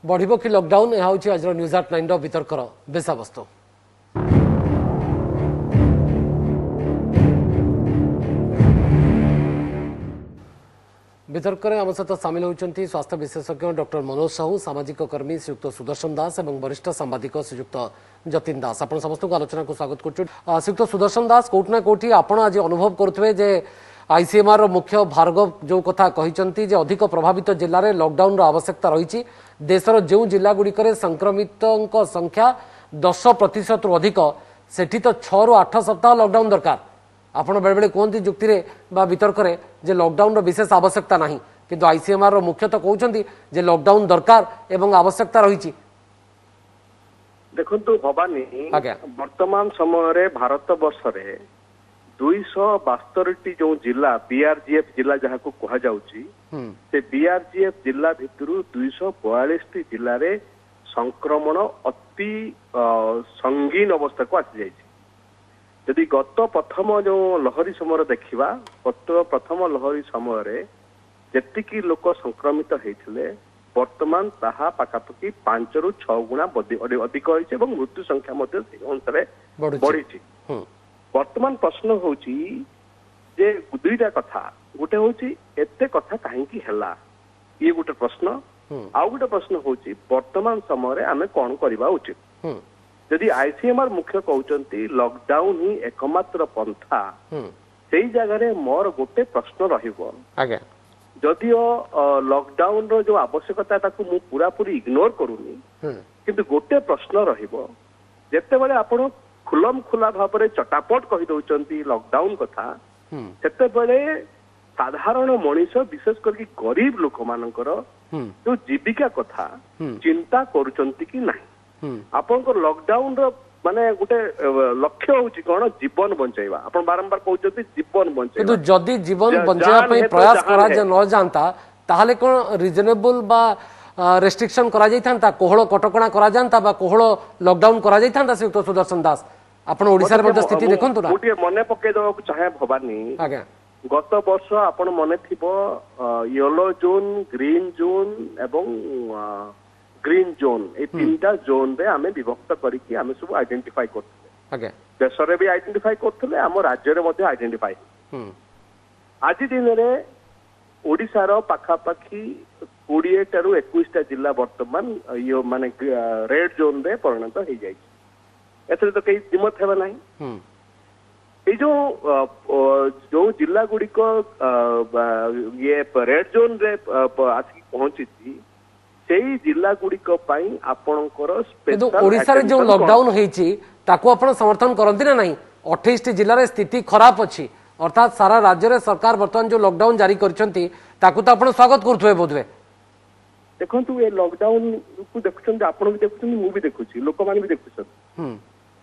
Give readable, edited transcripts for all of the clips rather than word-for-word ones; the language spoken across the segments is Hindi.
बढ़िबो कि लॉकडाउन यह हूँ आज न्यूज आट 9 वितर्कर विषयवस्तु। वितर्क आम सहित सामिल होती स्वास्थ्य विशेषज्ञ डॉक्टर मनोज साहू, सामाजिक कर्मी श्रीयुक्त सुदर्शन दास और वरिष्ठ सांबादिक श्रीयुक्त जतिन दास। आप समस्त आलोचना को स्वागत कर श्रीयुक्त सुदर्शन दास, कोटना कोटी आपण आज अनुभव करुवे जे आईसीएमआर मुख्य भार्गव जो कथा कहते अधिक प्रभावित जिले में लॉकडाउन आवश्यकता रही। देशर जो जिलागुड़िक संक्रमित संख्या 10% अधिक सेठी तो 6 ରୁ 8 सप्ताह लॉकडाउन दरकार। आपण बेले बेले कहते जुक्ति वितर्क जे लॉकडाउन विशेष आवश्यकता नहीं, किंतु आईसीएमआर मुख्य तो कहते जे लॉकडाउन दरकार एवं आवश्यकता रही। देखो भवानी वर्तमान समय भारत वर्ष रे 272 जो जिला बीआरजीएफ जिला जहाँ को कहा जाउची से बीआरजीएफ जिला भितर 242 जिले रे संक्रमण अति संगीन अवस्था को आसी जाइए। यदि गत प्रथम जो लहरी समय देखा गत प्रथम लहरी समय जेतिकी लोक संक्रमित होते वर्तमान ताहा पाखापाखि 5 ରୁ 6 गुणा अधिक होइছে এবং मृत्यु संख्या मध्य अनुसार बढ़ी। वर्तमान प्रश्न होची जे दुईटा कथा, गोटे होची एते कथा काहेकि हैला ये गोटे प्रश्न, आउ गोटे प्रश्न होची वर्तमान समय आमे कोन करबा उचित। यदि आईसीएमआर मुख्य कहउचंती लॉकडाउन ही एकमात्र पंथा, सेही जगह रे मोर गोटे प्रश्न रहिबो आगे जदिओ लॉकडाउन रो जो आवश्यकता ताकू मु पूरा पूरी इग्नोर करूनी, किंतु गोटे प्रश्न रहिबो जेते बेले आपण खुलम खुला भाव में चटापट कही दौरान लॉकडाउन कथा सेते बेले साधारण मनीष विशेष करके गरीब लोक मानकर जो जीविका कथा चिंता करुचंती कि नहीं। आपन लॉकडाउन रो माने गोटे लक्ष्य होची कोन जीवन बंचाइबा। आपन बारंबार कहउचंती जीवन बंचाइबा, किंतु जदी जीवन बंचाइबा पई प्रयास करा जे न जानता ताहले कोन रिजनेबल बा रेस्ट्रिक्शन करा जाइथांता, कोहळ कटकणा करा जानता बा कोहळ लॉकडाउन करा जाइथांता। श्रीयुक्त सुदर्शन दास, आपण ओडिसा रे स्थिति देखंतु ना। गोटे मने पके दବାକୁ चाहे भवानी आज्ञा गत वर्ष आपण मने थिबो येलो जोन, ग्रीन जोन एवं ग्रीन जोन ए तीनटा जोन रे आमे विभक्त करिकि आमे सब आइडेंटिफाई करथले। आज्ञा देश रे भी आइडेंटिफाई करथले, हम राज्य रे मध्ये आइडेंटिफाई। आज दिन रे ओडिसा रो पाखापाखी 20 ରୁ 21टा जिला वर्तमान यो माने रेड जोन रे परिणत हो जाए। एथरे तो कई दिमत हेबा नहीं। ये जो जिला गुड़िक ये रेड जोन रे आसिक पहुंची से जिला गुड़िक आपणकर स्पेशल ओडिसा रे जो लॉकडाउन होईची ताको आपण समर्थन करंती ना नहीं। 28 जिला रे स्थिति खराब अछि, अर्थात सारा राज्य रे सरकार वर्तमान जो लॉकडाउन जारी करछंती ताको तो आपण स्वागत करथुवे बोधवे। देखो ये लॉकडाउन को देखुछन, आपण भी देखुछन, मु भी देखुछि, लोक मान भी देखुछन।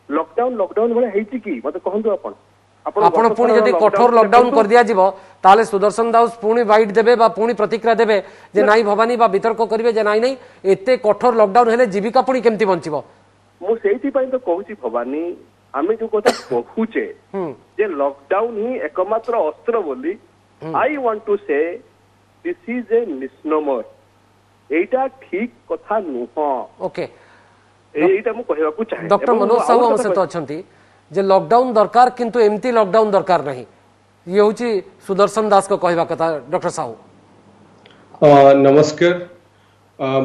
लॉकडाउन भले हेछि कि मते कहंतु आपण पुणी जदि कठोर लॉकडाउन कर दिया जिवो ताले सुदर्शन दास पुणी बाइट देबे बा पुणी प्रतिक्रिया देबे जे नाई भवानी बा वितर्क करिवे जे नाई नहीं एते कठोर लॉकडाउन हेले जीविका पुणी केमति बंचिबो। मु सेहिति पई तो कहूछि भवानी, आमे जो कथा कहूचे जे लॉकडाउन ही एकमात्र अस्त्र बोली, आई वांट टू से दिस इज ए मिसनोमर। एटा ठीक कथा नुह। ओके एटा मु कहबा को चाहे। डॉक्टर मनोज साहू हम से तो अछंती जे लॉकडाउन दरकार किंतु एमती लॉकडाउन दरकार नहीं, ये होची सुदर्शन दास को कहबा कथा। डॉक्टर साहू नमस्कार।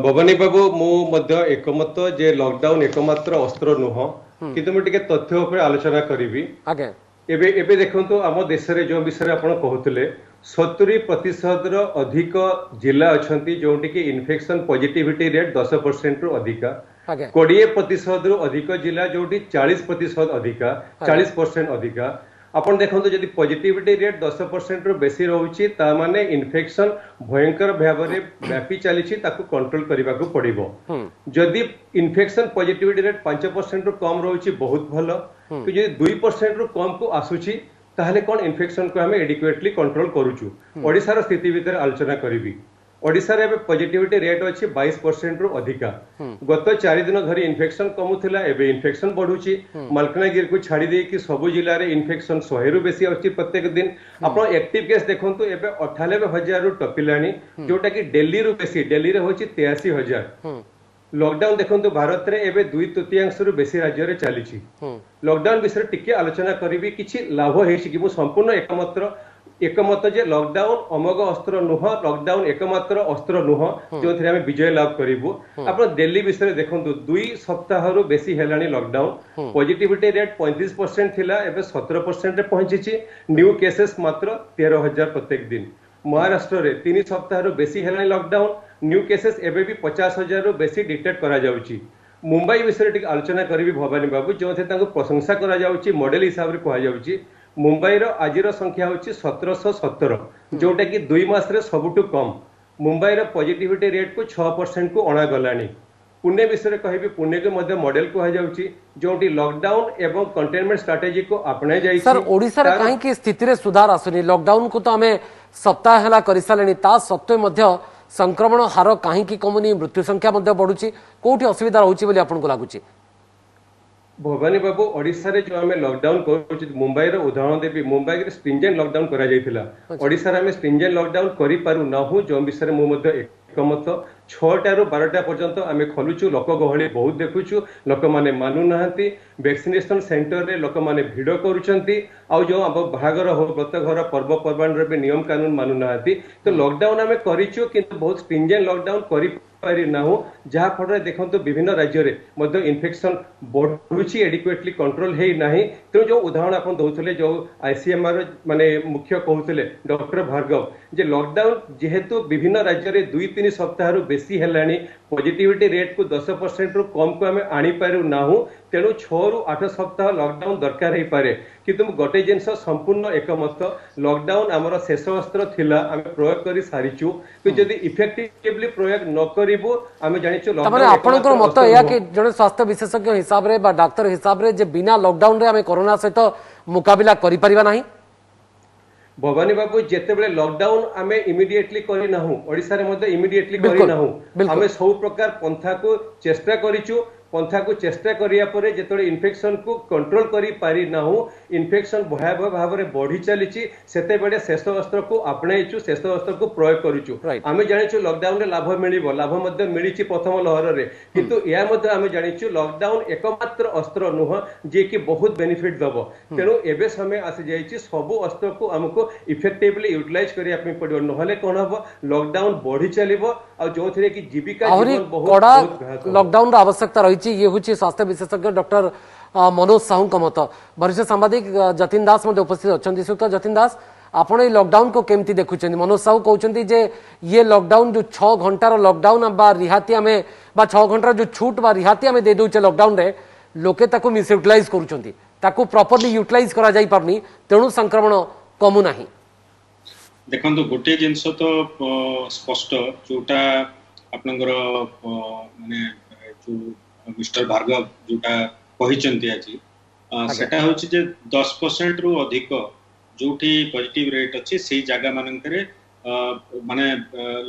भवानी बाबू मु मध्य एकमत जे लॉकडाउन एकमात्र अस्त्र नुह, किंतु मु टिके तथ्य ऊपर आलोचना करिवि। आगे एबे एबे देखंतु आम देश रे जो विषय आपण कहउतले 70% रो अधिक जिला अछंती जोंटी कि इन्फेक्शन पॉजिटिविटी रेट 10% रो अधिका, 20% रो अधिक जिला जोंटी 40% अधिका, 40% अधिका। आपण देखंतु जदि पॉजिटिविटी रेट 10% रो बेसी रहउची ता माने इन्फेक्शन भयंकर भाव रे व्यापी चलीछि, ताकू कंट्रोल करबा को पड़िबो। जदि इन्फेक्शन पॉजिटिविटी रेट 5% रो कम रहउची बहुत भलो, कि जदि 2% रो कम को आसुची ताहले कोन इन्फेक्शन को हमें एडिक्वेटली कंट्रोल करूछु। ओडिसा रो स्थिति भीतर आलोचना करिवि। ओडिसा रे पॉजिटिविटी रेट अछि 22% रो अधिका। गत 4 दिन धरि इन्फेक्शन कमुथिला, एबे इन्फेक्शन बढ़ुची। मलकानगिरी को छाड़ी दे कि सब जिल्ला रे इन्फेक्शन 100 रु बेसी अछि प्रत्येक दिन। आपण एक्टिव केस देखंतु एबे 98,000 रु टपिलानी, जोटा कि दिल्ली रु बेसी, दिल्ली रे होछि 83,000। लॉकडाउन देखो भारत रे एबे 2/3 रु बेसी राज्य रे चली लॉकडाउन विषय टिके आलोचना करी कि लाभ कि मु संपूर्ण एकमत जे लॉकडाउन अमोघ अस्त्र नुह लॉकडाउन एकमात्र अस्त्र नुह जो थे आम विजय लाभ करूँ आप दिल्ली विषय देखो 2 सप्ताह रु बेसी हेलानी लॉकडाउन पॉजिटिविटी रेट 35% थिला एबे 17% रे पहुंची न्यू केसेस मात्र 13,000 प्रत्येक दिन महाराष्ट्र रे 3 सप्ताह रु बेसी हेलानी लॉकडाउन न्यू केसेस एबे भी 50,000 रु बेसी डिटेक्ट करा जाउची मुंबई विषय टिक आलोचना करी भवानी बाबू जो थे तांको प्रशंसा करा जाउची मॉडल हिसाब रे कहा जाउची मुंबई रो आज संख्या होची 1717 जोटा कि 2 मास रे सबुठु कम मुंबई रो पॉजिटिविटी रेट को 6% को अणा गलानी पुणे विषय कहबी पुणे के मध्य मॉडल कहा जाउची जोटी लॉकडाउन एवं कंटेनमेंट स्ट्रेटजी को अपनाई जाई सर ओडिसा रे काहे की स्थिति रे सुधार आसुनी लॉकडाउन को तो हमें सप्ताह हला करि सालेनी ता सत्वे मध्य संक्रमण हार काहे की कमुनी मृत्यु संख्या मध्य बढ़ुची कोठी असुविधा रहउची बोली आपन को लागुची भवानी बाबू ओडिशा रे जो आमे लॉकडाउन करू मुंबई रो उदाहरण देबी मुंबई रे स्ट्रिंजेंट लॉकडाउन करा जायतिला ओडिशा रे आमे स्ट्रिंजेंट लॉकडाउन करि पारु नाहु जो विषय मु मध्य एकमत 6टा रु 12टा पर्यंत आमे खलुचु लोक गहली बहुत देखुचु लोक माने मानु नाहंती वैक्सीनेशन सेंटर रे लोक माने भिड़ करूचंती आ जो अब भागर हो व्रत घर पर्व पर्वाण रे नियम कानून मानु नाहंती तो लॉकडाउन आमे करिचु किंतु बहुत स्ट्रिंजेंट लॉकडाउन करि पारि नाहु जहा फल देखो विभिन्न राज्य रे मध्य इन्फेक्शन बढ़ुची एडिक्वेटली कंट्रोल हे नाही तो जो उदाहरण आपण दउथले जो आईसीएमआर माने मुख्य कहउथले डॉक्टर भार्गव जे लॉकडाउन जेहेतु विभिन्न राज्य रे 2-3 सप्ताह रु बेसी हेलानी पॉजिटिविटी रेट को 10% रु कम को आमे आनी पारु नाहु तेणु 6 रु 8 सप्ताह लॉकडाउन दरकार हे पारे किंतु गोटे जिनस संपूर्ण एकमत लॉकडाउन हमर शेष अस्त्र थिला आमे प्रयोग करी सारिचु कि जदी इफेक्टिवली प्रयोग न करिवो आमे जानिचु लॉकडाउन आपनकर मत या कि जने स्वास्थ्य विशेषज्ञ हिसाब रे बा डाक्टर हिसाब रे जे बिना लॉकडाउन रे आमे कोरोना सहित मुकाबिला करि परिबा नाही भवानी बाबू जेते बेले लॉकडाउन आमे इमिडिएटली करि नाहु ओडिसा रे मध्ये इमिडिएटली करि नाहु आमे सब प्रकार पंथा को चेष्टा करिचु पंथा को चेष्टा करिया परे जेतोले इन्फेक्शन को कंट्रोल करी पारि नाहु इन्फेक्शन भयावह भाव में बढ़ी चलीची सेते बेले शेष अस्त्र को आपणाइचु शेष अस्त्र को प्रयोग करिचु आमे जानिचु लॉकडाउन रे लाभ मिलिबो लाभ मध्ये मिलिची प्रथम लहर रे किंतु या मध्ये आमे जानिचु लॉकडाउन एकमात्र अस्त्र नुह जे कि बहुत बेनिफिट दबो तेनु एबे समय आसी जाईची सब अस्त्र को हमको इफेक्टिवली यूटिलाइज करिया पे पड़ियो नहले कोन हबो लॉकडाउन बढ़ी चलिबो आ जो थरे कि जीविका जीवन बहुत लॉकडाउन रा आवश्यकता रही ये हूँ स्वास्थ्य विशेषज्ञ डॉक्टर मनोज साहू का मत वरिष्ठ सांबादिक जतिन दास उपस्थित अच्छा श्रीयुक्त जतिन दास आपण ये लॉकडाउन को केमती देखुं मनोज साहू कहते जे ये लॉकडाउन जो 6 घंटार लॉकडाउन बा रिहाती आम 6 घंटार जो छूट बा रिहाती आम दे दौचे लॉकडाउन रे लोके ताकू मिसयूटिलाइज करुछंती ताकू प्रॉपर्ली यूटिलाइज करा जाई पारनी तेणु संक्रमण कमु नाही देखंतु गोटे जिंस तो स्पष्ट जोटा आपनकर माने जो मिस्टर भार्गव जोटा कहिचंती आज सेटा होछि जे 10% रु अधिक जोठी पॉजिटिव रेट अछि सेही जागा माननकरे माने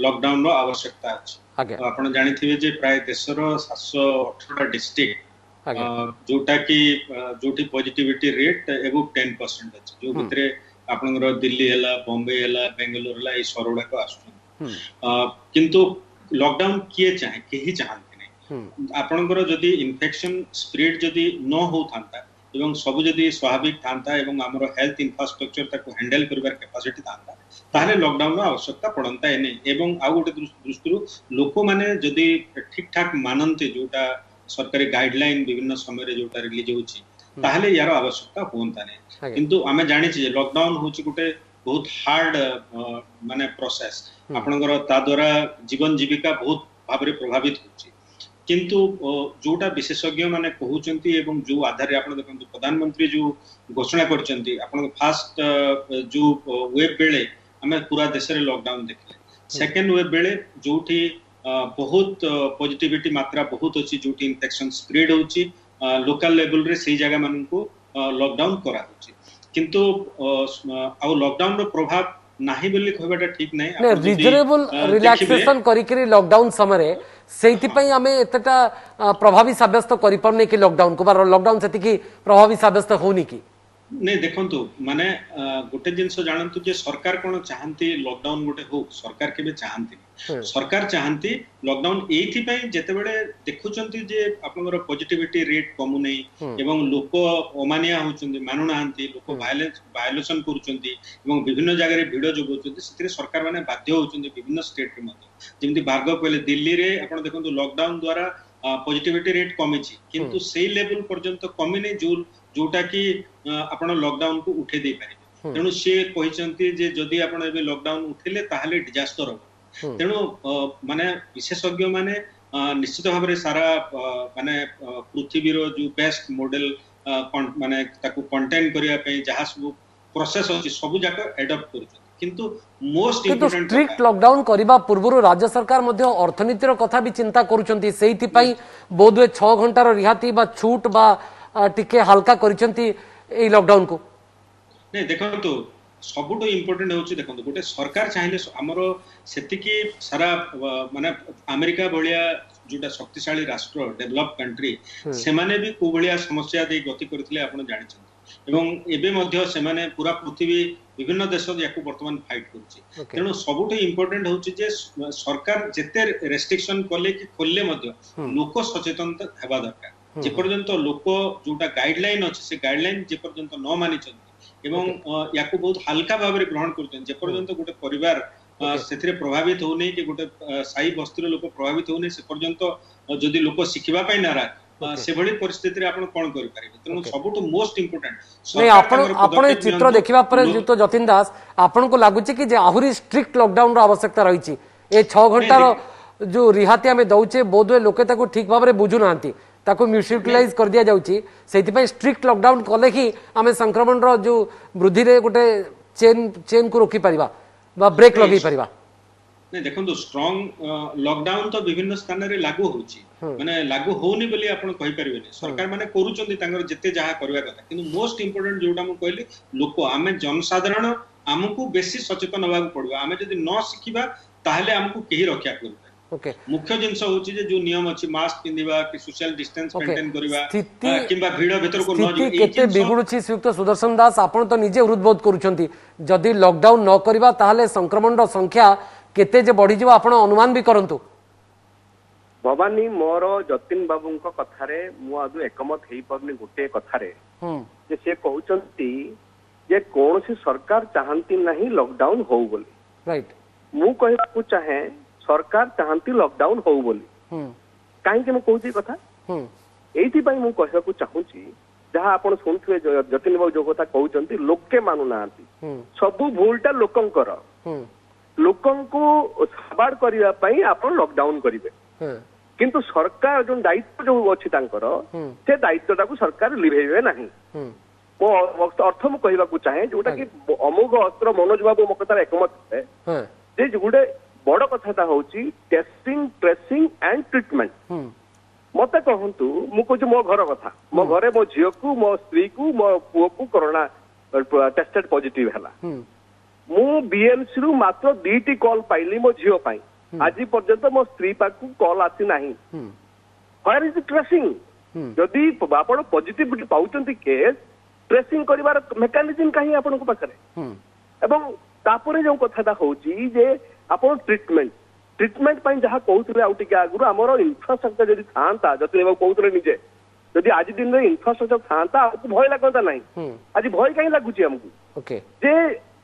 लॉकडाउन रो आवश्यकता अछि आपण जानिथिबे जे प्राय देशर 718 डिस्ट्रिक्ट जोटा कि जोठी पॉजिटिविटी रेट एबो 10% अछि जो भितरे आपनकर दिल्ली हैला बॉम्बे हैला बेंगलुरु हैला ए शहरडा को आसुन किंतु लॉकडाउन किए चाहे केही चाहन आपनकर जदि इन्फेक्शन स्प्रेड जदि न हो थांता एवं सब जदि स्वाभाविक थांता एवं हमर हेल्थ इंफ्रास्ट्रक्चर ताको हैंडल करबार कैपेसिटी थांता ताले लॉकडाउन रो आवश्यकता पड़ंता एने एवं आ गोटे दृष्टि लोक माने जदि ठीक ठाक मानन्ते जोटा सरकारी गाइडलाइन विभिन्न समय रे जोटा रिलीज होची ताले यार आवश्यकता होंता नै किंतु हमें जानि छी लॉकडाउन होची गोटे बहुत हार्ड माने प्रोसेस आपनकर ता द्वारा जीवन जीविका बहुत भाबरे प्रभावित होची किंतु जोटा विशेषज्ञ माने कहउचंती एवं जो आधार आपण देखंतु प्रधानमंत्री जो घोषणा करचंती आपण फास्ट जो वेब बेले हमें पूरा देश रे लॉकडाउन देखले सेकंड वेब बेले जोठी बहुत पॉजिटिविटी मात्रा बहुत अछि जोठी इन्फेक्शन स्प्रेड होछि लोकल लेवल रे सेही जगह मानन को लॉकडाउन करा होछि किंतु आ लॉकडाउन रो प्रभाव नाही बोली कहबाटा ठीक नै रिजनेबल रिलैक्सेशन करिकरी लॉकडाउन समय सेति पई हमें एतटा प्रभावी साब्यस्त करि परने कि लॉकडाउन को बार लॉकडाउन सेति कि प्रभावी साब्यस्त होनी कि नहीं देखंतु माने गोटे जिनस जानतु जे सरकार कोन चाहंती लॉकडाउन गोटे हो सरकार केबे चाहंती सरकार चाहंती लॉकडाउन एथि पई जेते बेले देखुचंती जे आपनकर पॉजिटिविटी रेट कमु नै एवं लोक अमानिया होचंती मानु नाहंती लोक वायलेशन करूचंती एवं विभिन्न जगह रे भिडियो जोगुचंती सेतिरे सरकार माने बाध्य होचंती विभिन्न स्टेट रे मते जेमति भार्गव कहले दिल्ली रे आपण देखंतु लॉकडाउन द्वारा पॉजिटिविटी रेट कमी छी किंतु सेही लेवल पर्यंत कमी नै जोटा कि आपण लॉकडाउन को उठे दे पारे तेणु सी कहते जे जदि आपण एबे लॉकडाउन उठेले ताहले डिजास्टर हो तेणु माने विशेषज्ञ माने निश्चित भाव में सारा माने पृथ्वी रो जो बेस्ट मॉडल माने ताकू कंटेन करिया पे जहा सब प्रोसेस अछि सब जाक एडॉप्ट करू किंतु मोस्ट इंपोर्टेंट स्ट्रिक्ट लॉकडाउन करबा पूर्व राज्य सरकार मध्य अर्थनीतिर कथा भी चिंता करूचंती सेहिति पई बोधवे 6 घंटार रिहाती बा छूट बा टिके हल्का करिसंती ए लॉकडाउन को नहीं देखंतु सबुठो इंपोर्टेंट होची देखंतु गोटे सरकार चाहिले हमरो सेतिकी सारा माने अमेरिका भलिया जोटा शक्तिशाली राष्ट्र डेवलप कंट्री से माने भी को भलिया समस्या दे गति करथिले आपण जानिछन एवं एबे मध्य से माने पूरा पृथ्वी विभिन्न देश याकू वर्तमान फाइट करछि तेणु सबुठो इंपोर्टेंट होची जे सरकार जेते रेस्ट्रिक्शन कोले कि खोलले मध्य लोक सचेतनता हेबा दरकार जे पर्यंत लोक जोटा गाइडलाइन अछि से गाइडलाइन जे पर्यंत न मानिछन एवं याकू बहुत हल्का भाव रे ग्रहण करछन जे पर्यंत गोटे परिवार सेथिरे प्रभावित हो नै कि गोटे साई बस्तीर लोक प्रभावित हो नै से पर्यंत जदि लोक सिखिबा पय नारा से भली परिस्थिति रे आपण कोन करि पारिबे तेनु सबुठ मोस्ट इंपोर्टेंट नहीं आपण चित्र देखिबा पर जुतो जतिन दास आपण को लागु छी कि जे आहुरी स्ट्रिक्ट लॉकडाउन रो आवश्यकता रही छी ए 6 घंटा रो जो रिहाती हमें दउचे बोधवे लोके ताको ठीक भाव रे बुझु नांती ताको म्यूटिलाइज कर दिया जाउची सेति पई स्ट्रिक्ट लॉकडाउन कले ही हमें संक्रमण रो जो वृद्धि रे गोटे चेन को रोकी परिबा बा ब्रेक लगी परिबा नहीं देखंतु स्ट्रांग लॉकडाउन तो विभिन्न स्थान रे लागू होची माने लागू होनी बोली आपण कहि परिबेनी सरकार माने करूचंदी तांगर जते जहा करबा कथा किंतु मोस्ट इंपोर्टेंट जोटा हम कहली लोक आमे जनसाधारण हमकु बेसी सचेतन होबा पड़बा आमे जदी न सिखिबा ताहले हमकु केही रक्षा करबा ओके मुख्य जिंस होची जे जो नियम अछि मास्क पिंदिबा कि सोशल डिस्टेंस मेंटेन करबा किंबा भीड़ भीतर को न जो केते बिगुडुची श्रीयुक्त सुदर्शन दास आपण तो निजे हृदबोध करूचंती जदी लॉकडाउन न करबा ताहले संक्रमण रो संख्या केते जे बढ़ी जिवो आपण अनुमान भी करंतु भवानी मोर जतिन बाबू कथा रे मु आदु एकमत हेई परनी गोटे कथा रे जे से कहउचंती जे कोन सी सरकार चाहंती नहीं लॉकडाउन हो बोली राइट मु कहबा को चाहे सरकार चाहती लॉकडाउन हो बोली काहे के मु कहउची कथा एथि पई मु कहबा को चाहूची जहा आपण सुनथुए जतिन बाबू जो कथा कहउचंती लोके मानु नांती सब भूलटा लोकंकर लोकंको साबाड़ करिया पई आपण लॉकडाउन करिवे किंतु सरकार जो दायित्व जो अछि तांकर से दायित्वटा को सरकार लिभेबे नाही मो अर्थ मु कहबा को चाहे जोटा कि अमोघ अस्त्र मनोज बाबू मो कथा एकमत है जे गुडे बड़ कथाटा होची टेस्टिंग ट्रेसिंग एंड ट्रीटमेंट मते कहंतु मु कहू मो घर कथा मो घरे मो झियो को मो स्त्री को मो पुओ को कोरोना टेस्टेड पॉजिटिव हला मु बीएमसी रु मात्र 2टी कॉल पाइली मो झियो पाई आज पर्यंत मो स्त्री पाकू कॉल आसी नाही वेयर इज ट्रेसिंग जदि आपण पॉजिटिविटी पाउचंती केस ट्रेसिंग करिवार मेकानिज्म काहे आपण को पाखरे एवं तापरे जो कथाटा होची जे आपण ट्रीटमेंट पई जहा कहउतले आउ टिके आगुर हमर इंफ्रास्ट्रक्चर जदि थांता जति लेबा कहउतले निजे जदि आज दिन रे इंफ्रास्ट्रक्चर थांता आपको भय लागता नाही आज भय काहे लागुची हमकु ओके जे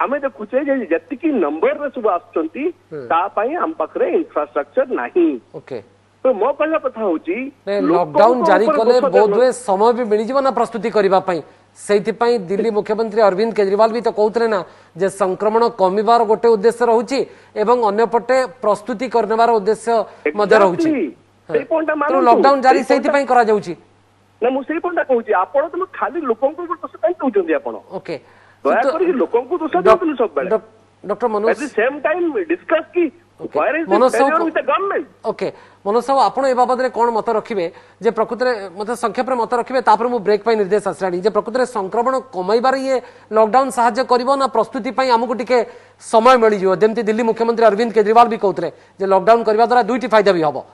आमे देखुचे जे जतिकी नंबर रे सब आछंती ता पई हम पाखरे इंफ्रास्ट्रक्चर नाही ओके तो मो कहला कथा होची लॉकडाउन जारी कले बोधवे समय भी मिली जीवन प्रस्तुति करबा पई सेति पई दिल्ली मुख्यमंत्री अरविंद केजरीवाल भी तो कहउतले ना जे संक्रमण कमिबार गोटे उद्देश्य रहउची एवं अन्य पटे प्रस्तुति करनेबार उद्देश्य मध्य रहउची सेई पॉइंटटा मानो लॉकडाउन जारी सेति पई करा जाउची ना मु सेई पॉइंटटा कहउची आपण तो खाली लोकन को दोष काई कहउचंदी आपण ओके दया करी लोकन को दोष देउतले सब बेले doctor Manoj at the same time discuss की where is the failure with the government okay Manoj साहब आपण ए बाबद रे कोन मत रखिबे जे प्रकृत रे मते संक्षेप रे मत रखिबे तापर मु ब्रेक पई निर्देश आसलानी जे प्रकृत रे संक्रमण कमाइबार ये लॉकडाउन सहाय्य करिवो ना प्रस्तुति पई हमकु टिके समय मिली जिवो जेमति दिल्ली मुख्यमंत्री अरविंद केजरीवाल भी कहउतले जे लॉकडाउन करबा द्वारा दुईटी फायदा भी हबो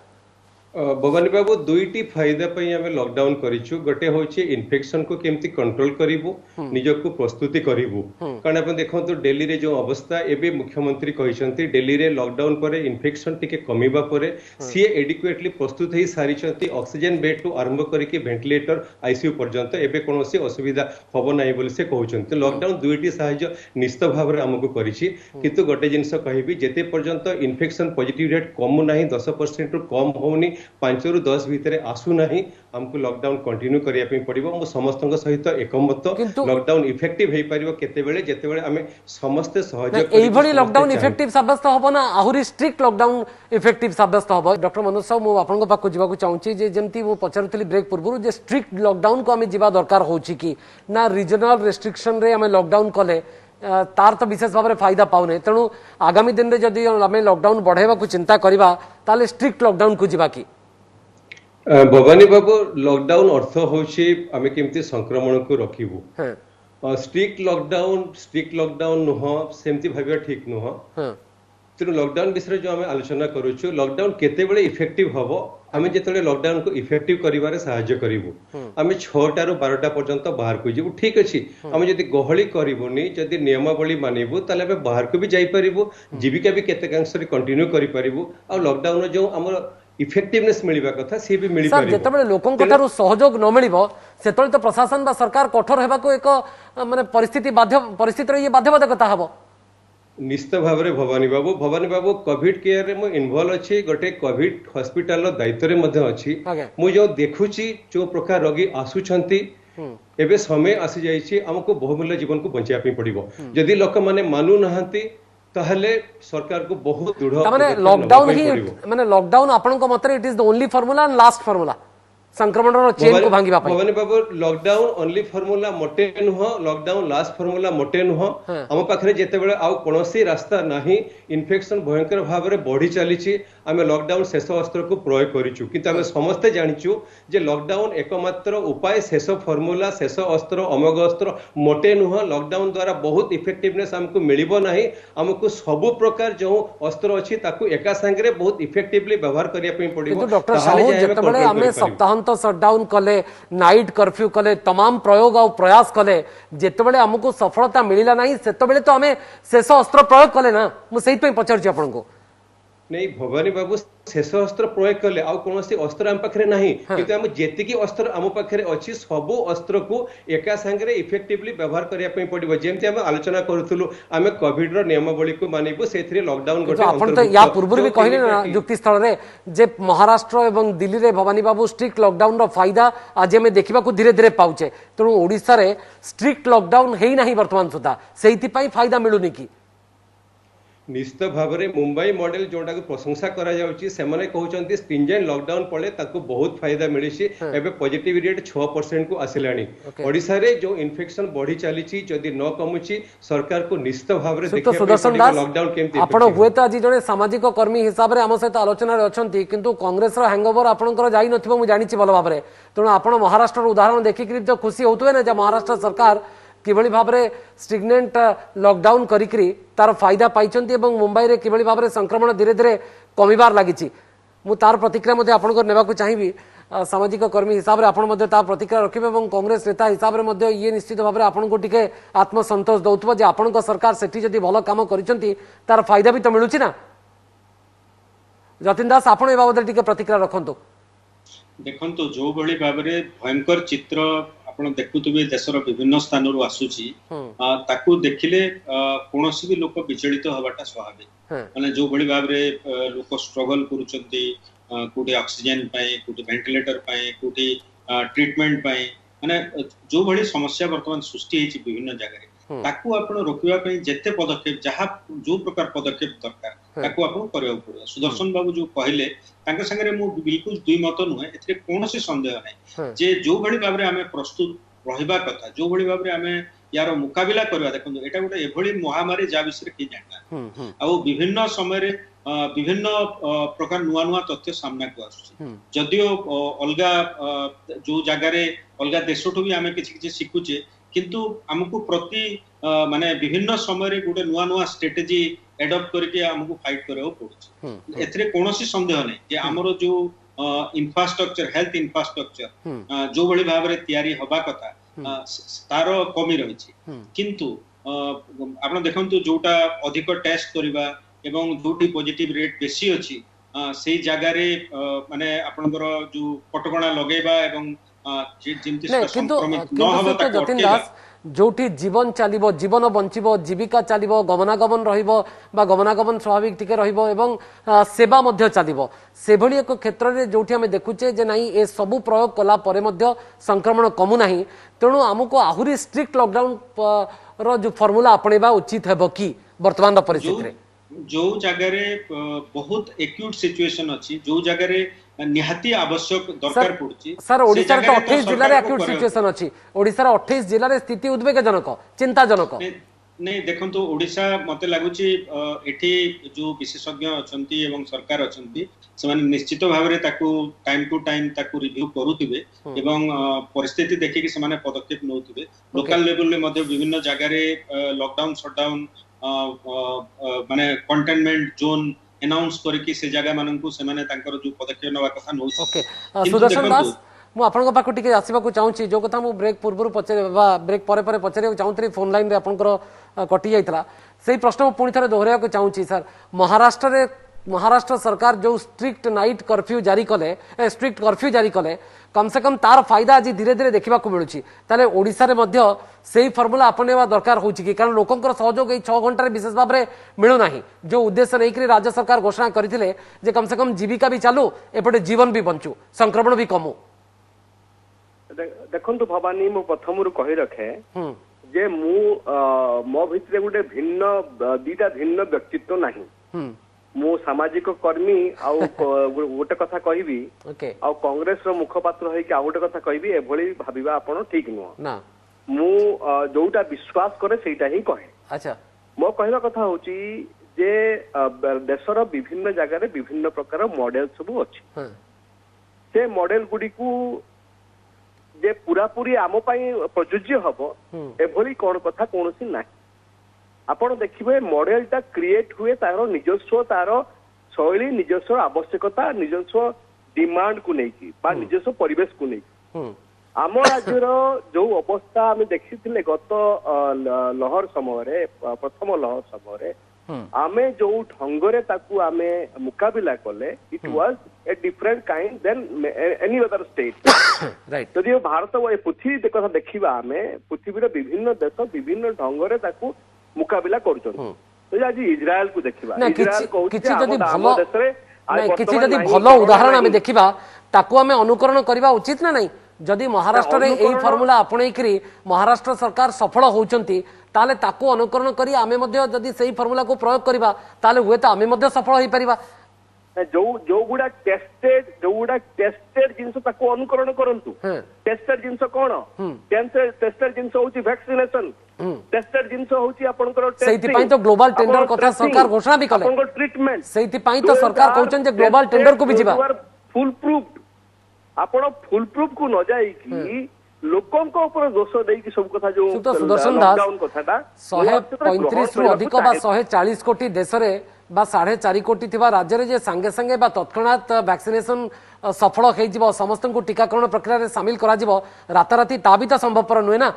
भवानी बाबू दुईटी फायदा आम लॉकडाउन करिछु गोटे होची इन्फेक्शन को केमती कंट्रोल करिवु निजको प्रस्तुति करिवु कारण आपण देखंतु दिल्ली रे जो अवस्था एबे मुख्यमंत्री कहिसंती दिल्ली रे लॉकडाउन परे इन्फेक्शन टिके कमिबा परे सी एडिक्वेटली प्रस्तुत ही सारिचंती ऑक्सीजन बेड टू आरंभ करिके वेंटिलेटर आईसीयू पर्यंत एबे कोनोसी असुविधा हबो नाही बोली से कहउचंती लॉकडाउन दुईटी सहाय्य निश्चित भाव रे हमकु करिछि किंतु गोटे जिंस कहबी जेते पर्यंत इन्फेक्शन पॉजिटिव रेट कम नाही 10% रु कम होउनी 5 रु 10 भितर आसु नाही हमकु लॉकडाउन कंटिन्यू करिया पे पड़िबो मो समस्तक सहित एकमत लॉकडाउन इफेक्टिव हेई परिबो केते बेले जेते बेले हमें समस्त सहयोग एई भली लॉकडाउन इफेक्टिव साब्यस्त होबो ना आहुरी स्ट्रिक्ट लॉकडाउन इफेक्टिव साब्यस्त होबो डॉक्टर मनोज साहू मो आपन को पाको जिबाकू चाहूची जे जेमती मो पचारुतली ब्रेक पूर्व जे स्ट्रिक्ट लॉकडाउन को हमें जिबा दरकार होची कि ना रीजनल रेस्ट्रिक्शन रे हमें लॉकडाउन कले तार तो विशेष भाव में फायदा पाउने तेणु आगामी दिन में जदि आम लॉकडाउन बढ़ावा को चिंता करवा ताले स्ट्रिक्ट लॉकडाउन को जिबा कि भवानी बाबू लॉकडाउन अर्थ होची आमे केमती संक्रमण को रखिबु स्ट्रिक्ट लॉकडाउन नुह सेमती भाबिया ठीक नुह तेणु लॉकडाउन विषय जो आम आलोचना करूछु लॉकडाउन केते बेले इफेक्टिव हबो आमे जेतले लॉकडाउन को इफेक्टिव करिवारे सहाय्य करिवु आमे 6टा रु 12टा पर्यंत बाहर को जिवु ठीक अछि आमे जदि गहली करिवुनी जदि नियमावली मानिबु ताले आमे बाहर को भी जाई परिबु जीविका भी केते कांसरे कंटिन्यू करि परिबु आ लॉकडाउन जो हमर इफेक्टिवनेस मिलिबा कथा से भी मिलि परिबो जेतबेले लोकन कथारु सहयोग न मिलिबो सेतबेले तो प्रशासन बा सरकार कठोर हेबा को एक माने परिस्थिति रे ये बाध्यबाधकता हबो निश्चित भाव में भवानी बाबू कोविड केयर रे मु इन्वॉल्व अछि गोटे कोविड हॉस्पिटल रो दायित्व रे मध्ये अछि मु जो देखुची जो प्रकार रोगी आसुछंती एबे समय आसी जाइछि हमको बहुमूल्य जीवन को बंचिया पे पड़िबो यदि लोक माने मानु नहंती ताहले सरकार को बहुत दृढ़ माने लॉकडाउन ही माने लॉकडाउन आपन को मतरे it is the only formula and last formula संक्रमण रो चेन को भांगिबा पई भवानी बाबू लॉकडाउन ओनली फार्मूला मोटे नुह लॉकडाउन लास्ट फार्मूला मोटे नुह हम पाखरे जेते बेले आउ कोनोसी रास्ता नाही इन्फेक्शन भयंकर भाव रे बढ़ी चलीछि आमे लॉकडाउन शेष अस्त्र को प्रयोग करिछु किंतु आमे समस्त जानिछु जे लॉकडाउन एकमात्र उपाय शेष फार्मूला शेष अस्त्र अमोघ अस्त्र मोटे नुह लॉकडाउन द्वारा बहुत इफेक्टिवनेस हमको मिलिबो नाही हमको सब प्रकार जो अस्त्र अछि ताकू एका संगे बहुत इफेक्टिवली व्यवहार करिया पई पड़िबो डॉक्टर साहू जेते बेले आमे सप्ताहांत शटडाउन कले नाइट कर्फ्यू कले तमाम प्रयोग और प्रयास कले जेते बेले हमको सफलता मिलिला नाही सेते बेले तो हमें शेष अस्त्र प्रयोग कले ना मु सेहि पे पचारछि आपन को नहीं भवानी बाबू शेष अस्त्र प्रयोग कले आ कोनोसी अस्त्र हम पाखरे नाही किंतु हम जेतिकी अस्त्र हम पाखरे अछि सब अस्त्र को एका संगे इफेक्टिवली व्यवहार करिया पई पड़िबो जेमति हम आलोचना करथुलु हमें कोविड रो नियमावली को मानिबो सेथिरे लॉकडाउन गोटे अपन तो या पूर्व भी कहिले ना युक्ति स्थल रे जे महाराष्ट्र एवं दिल्ली रे भवानी बाबू स्ट्रिक्ट लॉकडाउन रो फायदा आज हमें देखिबा को धीरे धीरे पाउचे तेणु ओडिसा रे स्ट्रिक्ट लॉकडाउन हेई नाही वर्तमान सुधा सेहिति पई फायदा मिलुनी की निश्चित भाव में मुंबई मॉडल जोटा को प्रशंसा करा जाउची सेमाने कहउचंती स्ट्रिंजेंट लॉकडाउन पड़े ताको बहुत फायदा मिलिछि एबे पॉजिटिव रेट 6% को आसिलानी ओडिसा रे जो इन्फेक्शन बढ़ी चलीछि जदि न कमुछि सरकार को निश्चित भाव में देखिया सुदर्शन दास लॉकडाउन केमति आपण हुए त आज जने सामाजिक कर्मी हिसाब रे हम सहित आलोचना रे अछंती किंतु कांग्रेस रो हैंगओवर आपनकर जाई नथिबो मु जानिछि भलो भाव रे तेणु आपण महाराष्ट्र रो उदाहरण देखि कि जो खुशी होतुवे ना जे महाराष्ट्र सरकार किभली भाव में स्ट्रिग्नेंट लॉकडाउन करिकरी तार फायदा पाइचंती एवं मुंबई रे किभली भाव में संक्रमण धीरे धीरे कमिबार लागिछि मु तार प्रतिक्रिया मध्ये आपनको नेबाकू चाहिबी सामाजिक कर्मी हिसाब रे आपण मध्ये तार प्रतिक्रिया रखिबे एवं कांग्रेस नेता हिसाब रे मध्ये ये निश्चित भाव में आपनको टिके आत्मसंतोष दउतबो जे आपनको सरकार सेठी जदी भलो काम करिसंती तार फायदा भी तो मिलुछि ना जतिन दास आपण ए बाबद टिके प्रतिक्रिया रखंतो देखंतो जो बळी भाबरे भयंकर चित्र आपण देखुतबे देशर विभिन्न स्थान रु आसुची ताकू देखिले कोनोसी भी लोक विचलित होबाटा स्वाभाविक माने जो बळी भाबरे लोक स्ट्रगल करूचंती कोटी ऑक्सीजन पाए कोटी वेंटिलेटर पाए कोटी ट्रीटमेंट पाए माने जो बळी समस्या वर्तमान सृष्टि हेची विभिन्न जगह ताकू आपण रोकिबा पई जेते पदक्षेप जहा जो प्रकार पदक्षेप दरकार ताकू आपण करबा पड़ो सुदर्शन बाबू जो कहले तांके संगे मु बिल्कुल दुई मत नुहे एथरे कोनोसी संदेह नै जे जो भली भाबरे हमें प्रस्तुत रहिबा कथा जो भली भाबरे हमें यार मुकाबिला करबा देखो एटा गोटे एभली महामारी जा विषय के जानना आ विभिन्न समय रे विभिन्न प्रकार नुआ नुआ तथ्य सामना को आसुची जदियो अलगा जो जगह रे अलगा देशठो भी हमें किछि किछि सिखुचे किंतु हमको प्रति माने विभिन्न समय रे गोटे नुआ नुआ स्ट्रेटेजी एडॉप्ट करके हमको फाइट करबो पड़ुची एथरे कोनोसी संदेह नै जे हमरो जो इंफ्रास्ट्रक्चर हेल्थ इंफ्रास्ट्रक्चर जो भली भाव रे तयारी हबा कथा तार कमी रही किंतु आपण देखंतु जोटा अधिक टेस्ट करबा एवं जोटी पॉजिटिव रेट बेसी अछि सेही जगह रे माने आपनकर जो कटकणा लगेबा एवं जिमति संक्रमित न होबा ताको जतिन दास जोटी जीवन चलिबो जीवन बंचिबो जीविका चलिबो गमनागमन रहिबो बा गमनागमन स्वाभाविक टिके रहिबो एवं सेवा मध्य चलिबो से भली एक क्षेत्र रे जोटी हमें देखुचे जे नाही ए सब प्रयोग कला परे मध्य संक्रमण कमु नाही तेणु हमको आहुरी स्ट्रिक्ट लॉकडाउन रो जो फार्मूला अपनेबा उचित हेबो कि वर्तमान परिस्थिति रे जो जगह रे बहुत एक्यूट सिचुएशन अछि जो जगह रे निहाती आवश्यक दरकार पड़छि सर ओडिसा रे 28 जिल्ला रे एक्यूट सिचुएशन अछि ओडिसा रे 28 जिल्ला रे स्थिति उद्वेगजनक चिंताजनक नहीं देखंतु ओडिसा मते लागुची एठी जो विशेषज्ञ अछंती एवं सरकार अछंती सेमाने निश्चित भाव रे ताकू टाइम टू टाइम ताकू रिव्यू करूथिबे एवं परिस्थिति देखि कि सेमाने पदक्षेप नउथिबे लोकल लेवल ले मध्ये विभिन्न जगह रे लॉकडाउन शटडाउन माने कंटेनमेंट जोन अनाउंस करके से जगह माननकु सेमाने तांकर जो पदक्षेप नवा कथा नउ ओके सुदर्शन दास मु आपनका पाको टिके आसीबा को चाहूची जो कथा मु ब्रेक पूर्व पचरे बा ब्रेक परे परे पचरे चाहूतरी फोन लाइन रे आपनकर कटि जाइतला सेही प्रश्न मु पुनी थरे दोहराया को चाहूची सर महाराष्ट्र सरकार जो स्ट्रिक्ट नाइट कर्फ्यू जारी कले स्ट्रिक्ट कर्फ्यू जारी कले कम से कम तार फायदा आज धीरे धीरे देखा मिलूँ ताले ओडिसा रे मध्य सेही फर्मुला अपनेवा दरकार होची कि कारण लोकंकर सहयोग 6 घंटा विशेष भाव में मिलूना जो उद्देश्य नहीं राज्य सरकार घोषणा करथिले जे कम से कम जीविका भी चालू एपटे जीवन भी बंचू संक्रमण भी कमू देखंतु भवानी मु प्रथम रु कहि रखे जे मु मो भितरे गुटे भिन्न दीटा भिन्न व्यक्तित्व नाही मु सामाजिक कर्मी आउ गोटे कथा कहबी आउ कांग्रेस रो मुखपात्र होई कि आउ गोटे कथा कहबी एभली भाबिबा आपण ठीक नुह ना मु जोटा विश्वास करे सेटा ही कहे अच्छा मो कहबा कथा होची जे देशर विभिन्न जगह रे विभिन्न प्रकार मॉडल सब अछि से मॉडल गुडी को जे पूरा पूरी आम पई प्रयोज्य हबो एभली कोन कथा कोनोसी नाही आपण देखिबे मॉडल टा क्रिएट हुए तार निजस्व तार शैली निजस्व आवश्यकता निजस्व डिमांड को लेकी बा निजस्व परिवेश को लेकी आम राज्यर जो अवस्था आम देखिथिले गत लहर समय प्रथम लहर समय आमे जो ढंगरे ताकू आमे मुकाबिला कले it was a different kind than any other state right यदि भारत पृथ्वी कथा देखिबा आमे पृथ्वी विभिन्न देश विभिन्न ढंगरे ताकू मुकाबिला करुछन आज इजराइल को देखिबा इजराइल किछि जदि भलो उदाहरण आमे देखिबा ताकू आमे अनुकरण करबा उचित ना नहीं जदि महाराष्ट्र रे एई फार्मूला आपणेकरी महाराष्ट्र सरकार सफल होउचंती ताले ताकू अनुकरण करी आमे मध्ये जदि सेही फार्मूला को प्रयोग करबा ताले हुए त आमे मध्ये सफल होई परिबा जो गुडा टेस्टेड जिंस ताको अनुकरण करंतु टेस्टेड जिंस कोन टेस्टेड जिंस होची वैक्सीनेशन टेस्टेड जिंस होची आपनकर टेस्ट सेति पई तो ग्लोबल टेंडर कथा सरकार घोषणा भी कले आपनकर ट्रीटमेंट सेति पई तो सरकार कहउचन जे ग्लोबल टेंडर को भी जीवा फुल प्रूफ आपण फुल प्रूफ को न जाई कि लोकन को ऊपर दोष देई कि सब कथा जो सुदर्शन लॉकडाउन कथाटा 135 रु अधिक बा 140 कोटी देश रे बा 4.5 कोटी थिबा राज्य रे जे संगे संगे बा तत्क्षणात वैक्सीनेशन सफल होई जिवो समस्त को टीकाकरण प्रक्रिया रे शामिल करा जिवो राताराती ता भी तो संभवपर नुहे ना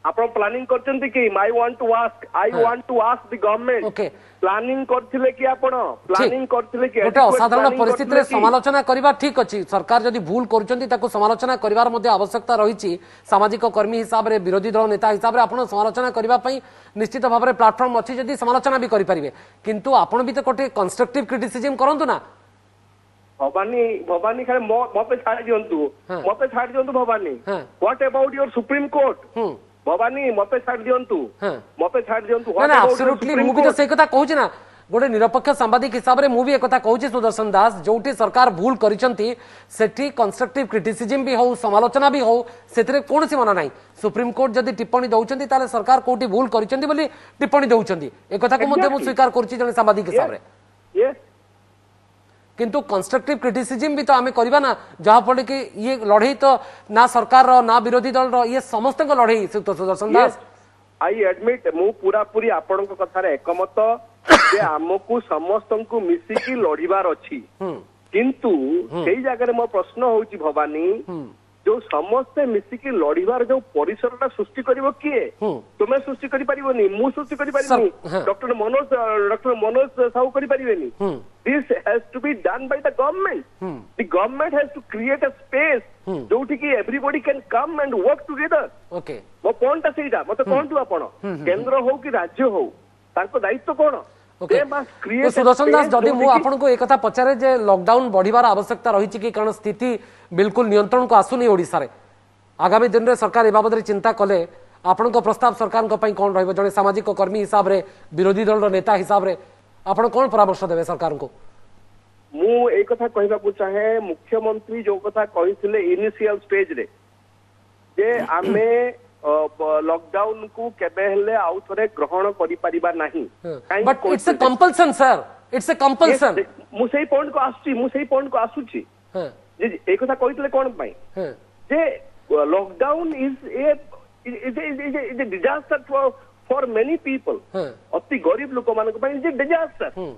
आपण प्लानिंग करचंती कि I want to ask the government okay planning करथिले कि आपण प्लानिंग करथिले कि गोटे असाधारण परिस्थिति रे समालोचना करिबा ठीक अछि सरकार जदि भूल करूचंती ताको समालोचना करिवार मध्ये आवश्यकता रहिछि सामाजिक कर्मी हिसाब रे विरोधी दल नेता हिसाब रे आपण समालोचना करिबा पई निश्चित भाव रे प्लेटफॉर्म अछि जदि समालोचना भी करि परिबे किंतु आपण भी तो कोटे कंस्ट्रक्टिव क्रिटिसिज्म करंतु ना भवानी खाली मोपे छाड़ी दियंतु Bhavani what about your supreme court Bhavani मते छाड़ दियंतु ना एब्सोल्युटली मु भी तो सही कथा कहूची ना गोटे निरपेक्ष सांबादिक हिसाब रे मु भी एक कथा कहूची सुदर्शन दास जोटी सरकार भूल करिसंती सेठी कंस्ट्रक्टिव क्रिटिसिज्म भी हो समालोचना भी हो सेतरे कोनसी मना नाही सुप्रीम कोर्ट जदी टिप्पणी दउचंती ताले सरकार कोठी भूल करिसंती बोली टिप्पणी दउचंती एक कथा को मध्ये मु स्वीकार करची जने सांबादिक हिसाब रे यस किंतु कंस्ट्रक्टिव क्रिटिसिज्म भी तो आमे करबा ना जहा पड़े कि ये लड़ाई तो ना सरकार रो ना विरोधी दल रो ये समस्त को लड़ाई सुदर्शन दास आई एडमिट मु पूरा पूरी आपण को कथा रे एकमत जे हमकु समस्त को मिसी की लड़ीबार अछि किंतु सेई जगह मो प्रश्न होउची भवानी जो समस्ते मिसिकी लड़ीबार जो परिसरटा सृष्टि करिवो किए तुमे सृष्टि करि परिबोनी मु सृष्टि करि परिबोनी डॉक्टर मनोज साहू करि परिबेनी this has to be done by the government has to create a space जोठी कि everybody can come and work together okay मो पॉइंट सेटा मते कोनटू आपण केंद्र हो कि राज्य हो ताको दायित्व कोन सुदर्शन दास जदि मु आपन को एक कथा पचारे जे लॉकडाउन बढ़िबार आवश्यकता रही कि कारण स्थिति बिल्कुल नियंत्रण को आसुनी ओडिसा रे आगामी दिन रे सरकार ए बाबद रे चिंता कले आपन को प्रस्ताव सरकार को पई कोन रहबो जने सामाजिक कर्मी हिसाब रे विरोधी दल रो नेता हिसाब रे आपन कोन परामर्श देबे सरकार को मु एक कथा कहबा को चाहे मुख्यमंत्री जो कथा कहिथिले इनिशियल स्टेज रे जे आमे लॉकडाउन को केबे हेले आउ थरे ग्रहण करि परिबा नाही but it's a compulsion sir it's a compulsion मु सेही पॉइंट को आसुची जे एक कथा कहिथिले कोन पई जे lockdown is a disaster for many people अति गरीब लोक मानक पई इज ए डिजास्टर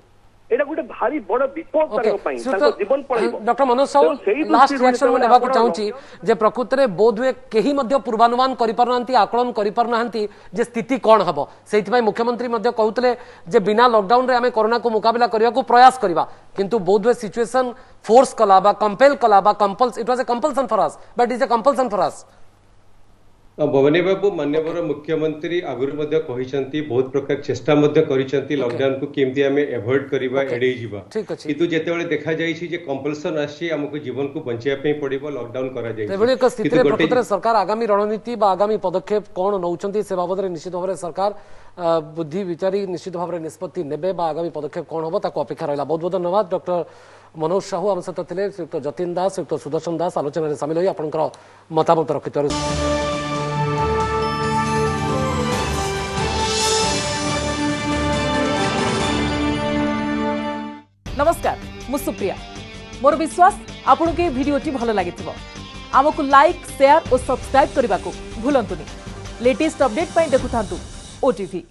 एटा गुटे भारी बड़ विपद ताको पई ताको जीवन पळिबो doctor Manoj Sahu last reaction में नेबा को चाहूची जे प्रकृत रे बोधवे केही मध्य पूर्वानुमान करि परनांती आकलन करि परनांती जे स्थिति कोन हबो सेति पई मुख्यमंत्री मध्य कहउतले जे बिना लॉकडाउन रे हमें कोरोना को मुकाबला करिया को प्रयास करिवा किंतु बोधवे सिचुएशन फोर्स कला बा कंपेल कला बा compels it was a compulsion for us but is a compulsion for us Bhavani Babu माननीय मुख्यमंत्री आगुरी मध्य कहिसंती बहुत प्रकार चेष्टा मध्य करिसंती लॉकडाउन को केमती हमें एवॉइड करबा एडे जीवा किंतु जेतेबेले देखा जाईछि जे कंपल्सन आछि हमको जीवन को बंचिया पे पड़िबो लॉकडाउन करा जाईछि एबळे एक स्थिति रे प्रकृत सरकार आगामी रणनीति बा आगामी पदक्षेप कोन नउचंती से बाबद रे निश्चित भाबरे सरकार बुद्धि विचारी निश्चित भाबरे निष्पत्ति नेबे बा आगामी पदक्षेप कोन होबो ताको अपेक्षा रहला बहुत बहुत धन्यवाद डॉक्टर मनोज साहू आम सहित थिले श्रीयुक्त जतिन दास श्रीयुक्त सुदर्शन दास आलोचना रे शामिल होई आपनकर मतामत रखितरो नमस्कार मु सुप्रिया मोर विश्वास आपन के वीडियोटी भल लगी आमको लाइक शेयर और सब्सक्राइब करने को भूलंतुनि लेटेस्ट अपडेट देखुथांतु ओटीवी।